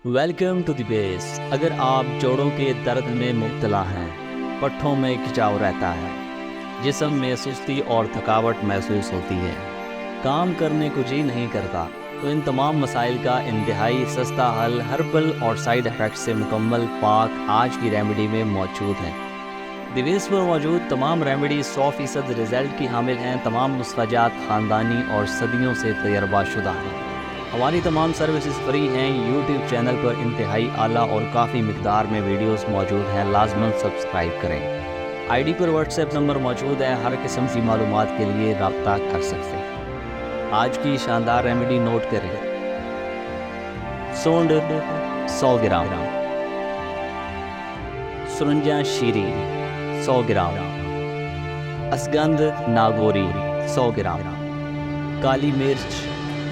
Welcome to the بیس۔ اگر آپ جوڑوں کے درد میں مبتلا ہیں، پٹھوں میں کھچاؤ رہتا ہے، جسم میں سستی اور تھکاوٹ محسوس ہوتی ہے، کام کرنے کو جی نہیں کرتا، تو ان تمام مسائل کا انتہائی سستا حل ہربل اور سائیڈ افیکٹ سے مکمل پاک آج کی ریمیڈی میں موجود ہے۔ دی بیس پر موجود تمام ریمیڈی 100% رزلٹ کی حامل ہیں۔ تمام نسخہ جات خاندانی اور صدیوں سے تجربہ شدہ ہیں۔ ہماری تمام سروسز فری ہیں۔ یوٹیوب چینل پر انتہائی اعلیٰ اور کافی مقدار میں ویڈیوز موجود ہیں، لازماً سبسکرائب کریں۔ I D per what's app number موجود ہے، ہر قسم کی معلومات کے لیے رابطہ کر سکتے ہیں۔ آج کی شاندار ریمیڈی نوٹ کریں۔ سونڈ 100 گرام، سرنجا شیری 100 گرام، اسگندھ ناگوری 100 گرام، کالی مرچ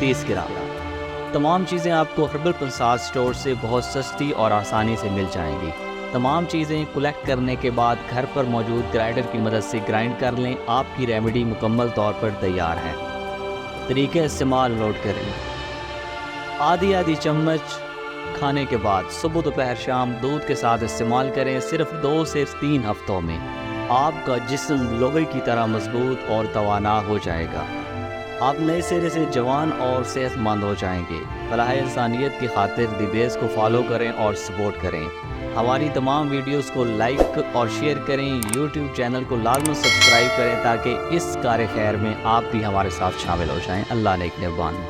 30 گرام۔ تمام چیزیں آپ کو ہربل پنساد سٹور سے بہت سستی اور آسانی سے مل جائیں گی۔ تمام چیزیں کلیکٹ کرنے کے بعد گھر پر موجود گرائنڈر کی مدد سے گرائنڈ کر لیں۔ آپ کی ریمیڈی مکمل طور پر تیار ہے۔ طریقہ استعمال نوٹ کریں۔ آدھی چمچ کھانے کے بعد صبح دوپہر شام دودھ کے ساتھ استعمال کریں۔ صرف 2 سے 3 ہفتوں میں آپ کا جسم لوہے کی طرح مضبوط اور توانا ہو جائے گا۔ آپ نئے سرے سے جوان اور صحت مند ہو جائیں گے۔ فلاح انسانیت کی خاطر دی بیس کو فالو کریں اور سپورٹ کریں۔ ہماری تمام ویڈیوز کو لائک اور شیئر کریں۔ یوٹیوب چینل کو لازم سبسکرائب کریں تاکہ اس کار خیر میں آپ بھی ہمارے ساتھ شامل ہو جائیں۔ اللہ نیک نگہبان۔